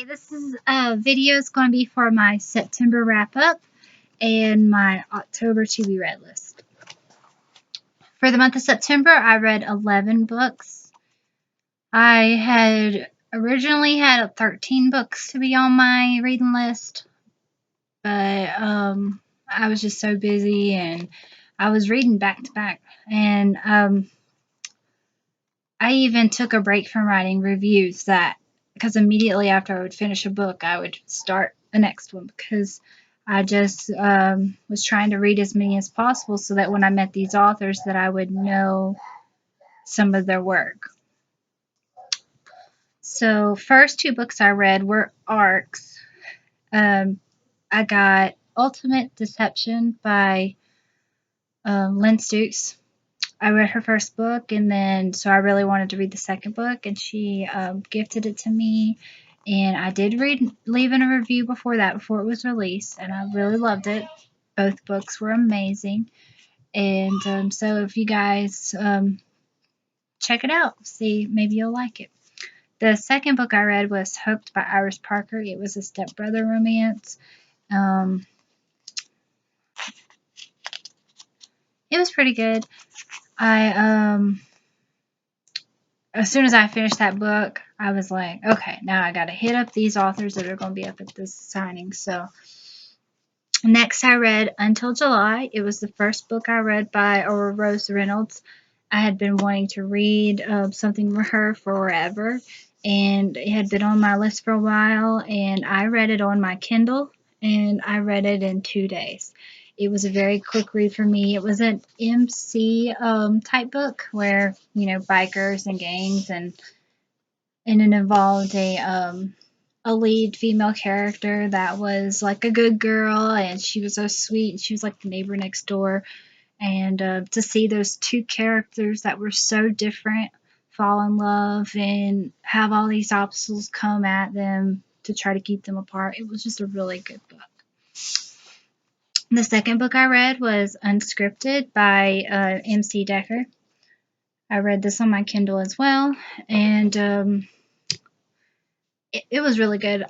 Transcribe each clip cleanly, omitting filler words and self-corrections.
Hi, this is video is going to be for my September wrap up and my October to be read list. For the month of September, I read 11 books. I had originally had 13 books to be on my reading list, but I was just so busy and I was reading back to back, and I even took a break from writing reviews because immediately after I would finish a book, I would start the next one because I just was trying to read as many as possible so that when I met these authors that I would know some of their work. So first two books I read were arcs. I got Ultimate Deception by Lynn Stooks. I read her first book, and then so I really wanted to read the second book, and she gifted it to me, and I did leave in a review before it was released, and I really loved it. Both books were amazing, and so if you guys check it out, see, maybe you'll like it. The second book I read was Hooked by Iris Parker. It was a stepbrother romance. It was pretty good. As soon as I finished that book, I was like, okay, now I got to hit up these authors that are going to be up at this signing. So next I read Until July. It was the first book I read by Rose Reynolds. I had been wanting to read something for her forever, and it had been on my list for a while, and I read it on my Kindle, and I read it in 2 days. It was a very quick read for me. It was an MC type book where, bikers and gangs, and it involved a lead female character that was like a good girl, and she was so sweet. She was like the neighbor next door. And to see those two characters that were so different fall in love and have all these obstacles come at them to try to keep them apart, it was just a really good book. The second book I read was Unscripted by MC Decker. I read this on my Kindle as well, and it was really good.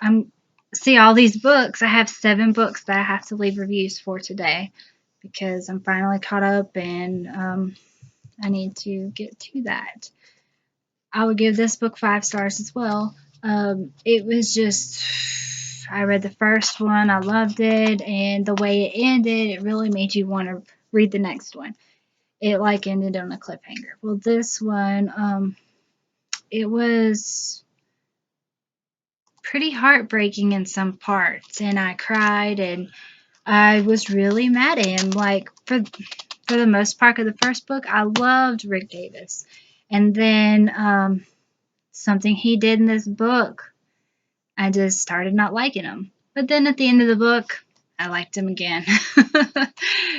See all these books. I have 7 books that I have to leave reviews for today because I'm finally caught up, and I need to get to that. I would give this book 5 stars as well. It was just, I read the first one, I loved it, and the way it ended, it really made you want to read the next one. It ended on a cliffhanger. Well, this one, it was pretty heartbreaking in some parts, and I cried, and I was really mad at him. For the most part of the first book, I loved Rick Davis. And then something he did in this book, I just started not liking him. But then at the end of the book, I liked him again.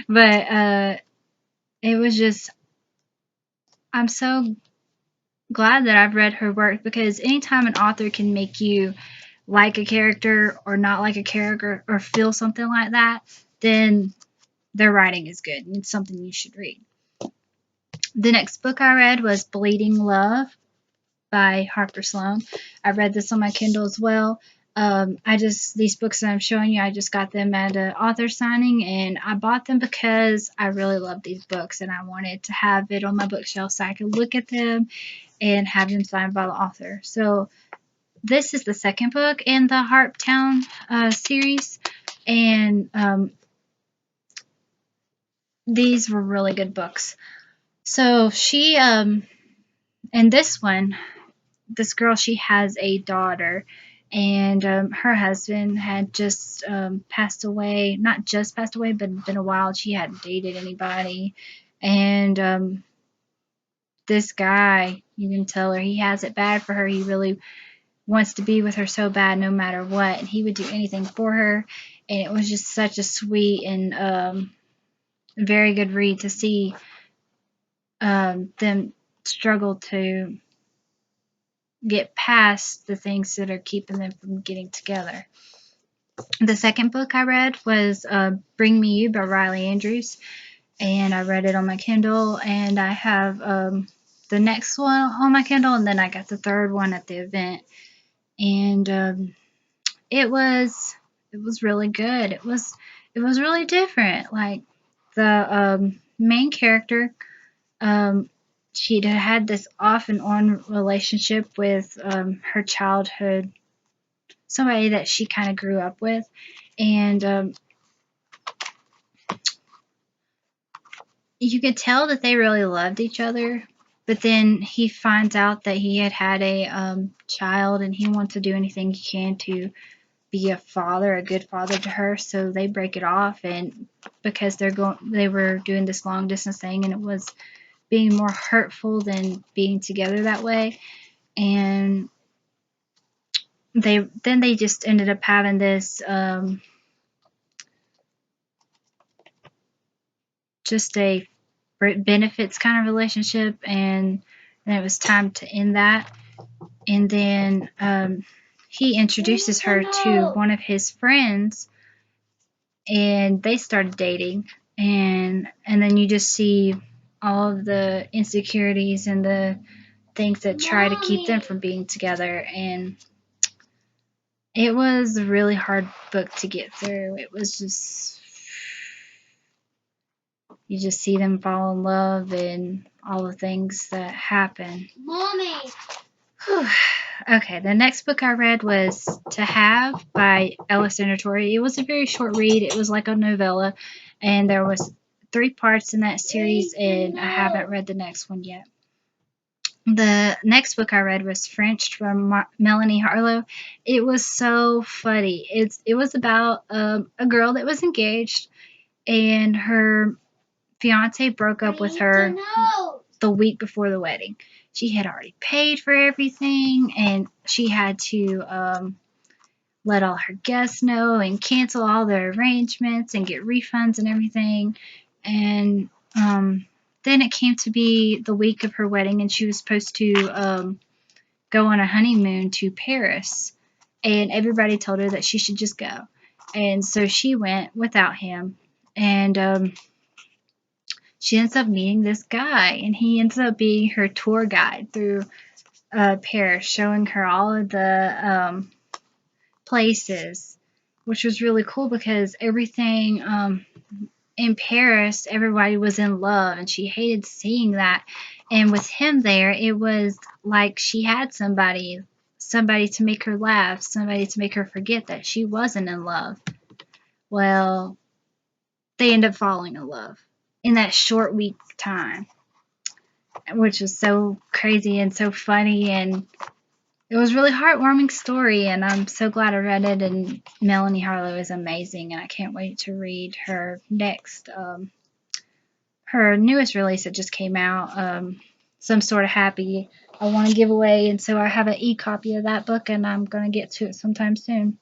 But it was just, I'm so glad that I've read her work, because anytime an author can make you like a character or not like a character or feel something like that, then their writing is good and it's something you should read. The next book I read was Bleeding Love by Harper Sloan. I read this on my Kindle as well. These books that I'm showing you, I just got them at an author signing, and I bought them because I really love these books, and I wanted to have it on my bookshelf so I could look at them and have them signed by the author. So this is the second book in the Harptown series, and these were really good books. So she, in this one, this girl, she has a daughter, and her husband had just passed away. Not just passed away, but been a while. She hadn't dated anybody, and this guy, you can tell her he has it bad for her. He really wants to be with her so bad, no matter what, and he would do anything for her. And it was just such a sweet and very good read to see them struggle to get past the things that are keeping them from getting together. The second book I read was Bring Me You by Riley Andrews, and I read it on my Kindle, and I have the next one on my Kindle, and then I got the third one at the event. And it was really good. It was really different. Like the main character, um, she had this off and on relationship with her childhood, somebody that she kind of grew up with, and you could tell that they really loved each other. But then he finds out that he had a child, and he wants to do anything he can to be a father, a good father to her. So they break it off, and because they were doing this long distance thing, and it was being more hurtful than being together that way. And they just ended up having this just a benefits kind of relationship, and then it was time to end that. And then he introduces her to one of his friends, and they started dating. And then you just see all of the insecurities and the things that try to keep them from being together. And it was a really hard book to get through. It was just, you just see them fall in love and all the things that happen. Mommy. Whew. Okay, the next book I read was To Have by Ellis Torrey. It was a very short read. It was like a novella, and there was 3 parts in that series, and I haven't read the next one yet. The next book I read was French from Melanie Harlow. It was so funny. It was about a girl that was engaged, and her fiance broke up with her the week before the wedding. She had already paid for everything, and she had to let all her guests know and cancel all their arrangements and get refunds and everything. And then it came to be the week of her wedding, and she was supposed to go on a honeymoon to Paris. And everybody told her that she should just go. And so she went without him. And she ends up meeting this guy, and he ends up being her tour guide through Paris, showing her all of the places, which was really cool because everything in Paris, everybody was in love, and she hated seeing that. And with him there, it was like she had somebody to make her laugh, somebody to make her forget that she wasn't in love. Well, they end up falling in love in that short week time, which was so crazy and so funny, and it was a really heartwarming story, and I'm so glad I read it. And Melanie Harlow is amazing, and I can't wait to read her next, her newest release that just came out, Some Sort of Happy. I want to give away, and so I have an e-copy of that book, and I'm going to get to it sometime soon.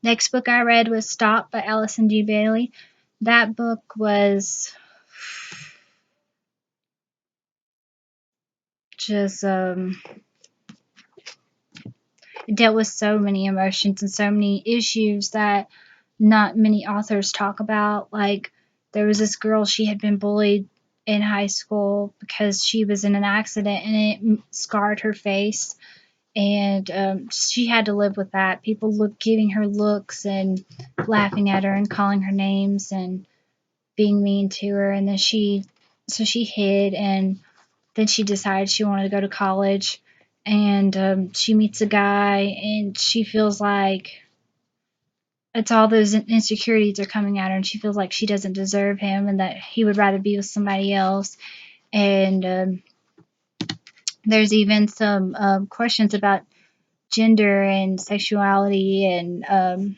Next book I read was Stop by Allison G. Bailey. That book was just it dealt with so many emotions and so many issues that not many authors talk about. Like, there was this girl, she had been bullied in high school because she was in an accident, and it scarred her face. And she had to live with that. People giving her looks and laughing at her and calling her names and being mean to her. And then she hid, and then she decided she wanted to go to college. And she meets a guy, and she feels like it's all those insecurities are coming at her, and she feels like she doesn't deserve him, and that he would rather be with somebody else. And there's even some questions about gender and sexuality, and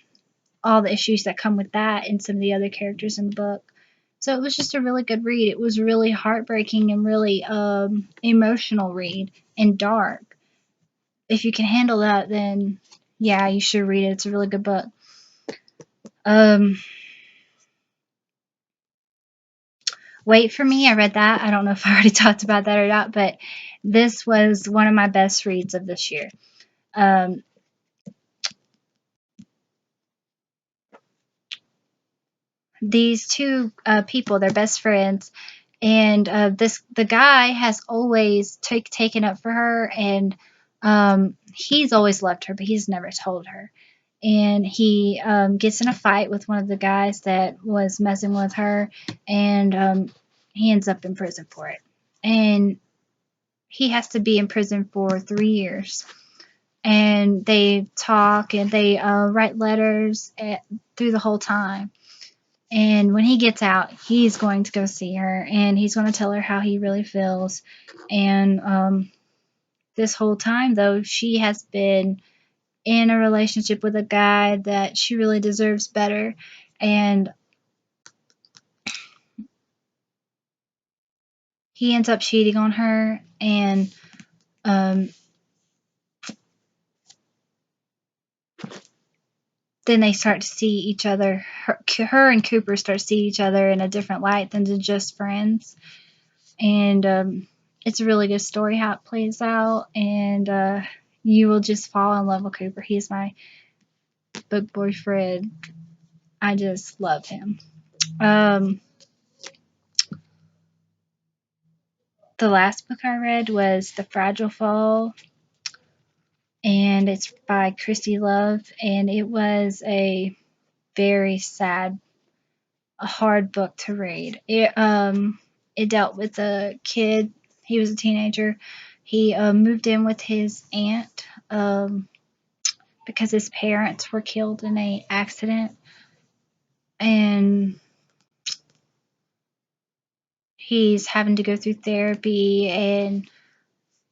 all the issues that come with that, and some of the other characters in the book. So it was just a really good read. It was really heartbreaking and really emotional read, and dark. If you can handle that, then yeah, you should read it. It's a really good book. Wait for Me, I read that. I don't know if I already talked about that or not, but this was one of my best reads of this year. These two people, they're best friends, and the guy has always taken up for her, and he's always loved her, but he's never told her. and he gets in a fight with one of the guys that was messing with her, and he ends up in prison for it. And he has to be in prison for 3 years. And they talk and they write letters through the whole time. And when he gets out, he's going to go see her, and he's going to tell her how he really feels. And this whole time, though, she has been in a relationship with a guy that she really deserves better. And he ends up cheating on her. And um, then they start to see each other. Her and Cooper start to see each other in a different light than just friends. And it's a really good story how it plays out. And you will just fall in love with Cooper. He's my book boyfriend. I just love him. The last book I read was The Fragile Fall, and it's by Christy Love, and it was a very sad, a hard book to read. It dealt with a kid. He was a teenager. He moved in with his aunt because his parents were killed in a accident, and he's having to go through therapy, and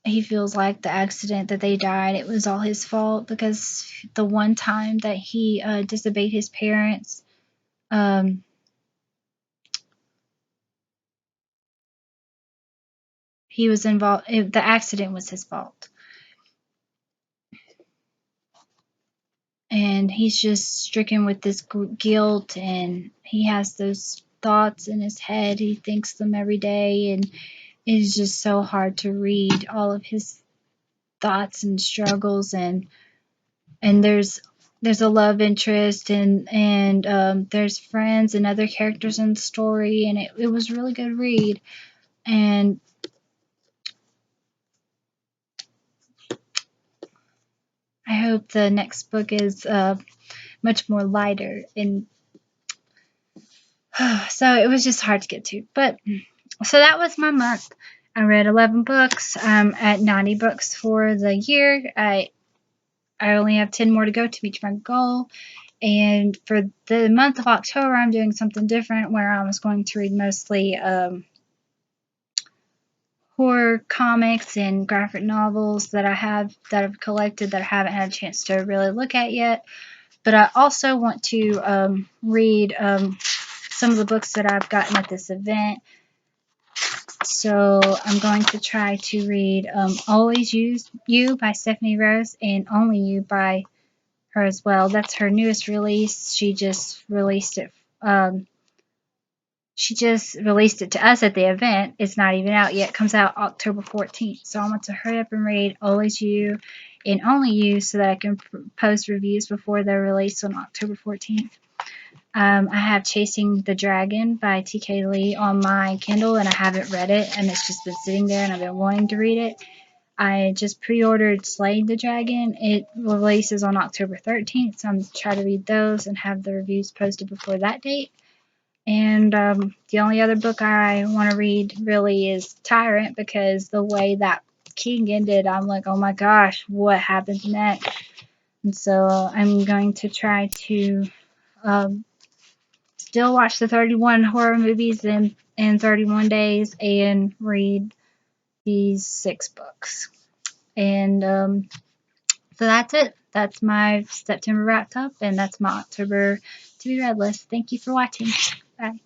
he feels like the accident that they died, it was all his fault because the one time that he disobeyed his parents, um, he was involved. The accident was his fault, and he's just stricken with this guilt, and he has those thoughts in his head. He thinks them every day, and it's just so hard to read all of his thoughts and struggles. And there's a love interest, and there's friends and other characters in the story, and it was a really good read. And I hope the next book is much more lighter. And so it was just hard to get to. But so that was my month. I read 11 books. I'm at 90 books for the year. I only have 10 more to go to reach my goal. And for the month of October, I'm doing something different where I was going to read mostly horror comics and graphic novels that I've collected that I haven't had a chance to really look at yet. But I also want to read some of the books that I've gotten at this event. So I'm going to try to read Always You by Stephanie Rose and Only You by her as well. That's her newest release. She just released it. She just released it to us at the event. It's not even out yet. It comes out October 14th. So I want to hurry up and read Always You and Only You so that I can post reviews before they're released on October 14th. I have Chasing the Dragon by T.K. Lee on my Kindle, and I haven't read it, and it's just been sitting there, and I've been wanting to read it. I just pre-ordered Slaying the Dragon. It releases on October 13th, so I'm going to try to read those and have the reviews posted before that date. And the only other book I want to read really is Tyrant, because the way that king ended, I'm like, oh my gosh, what happens next? And so I'm going to try to still watch the 31 horror movies in 31 days and read these 6 books. And so that's it. That's my September wrapped up, and that's my October to be read list. Thank you for watching. Bye.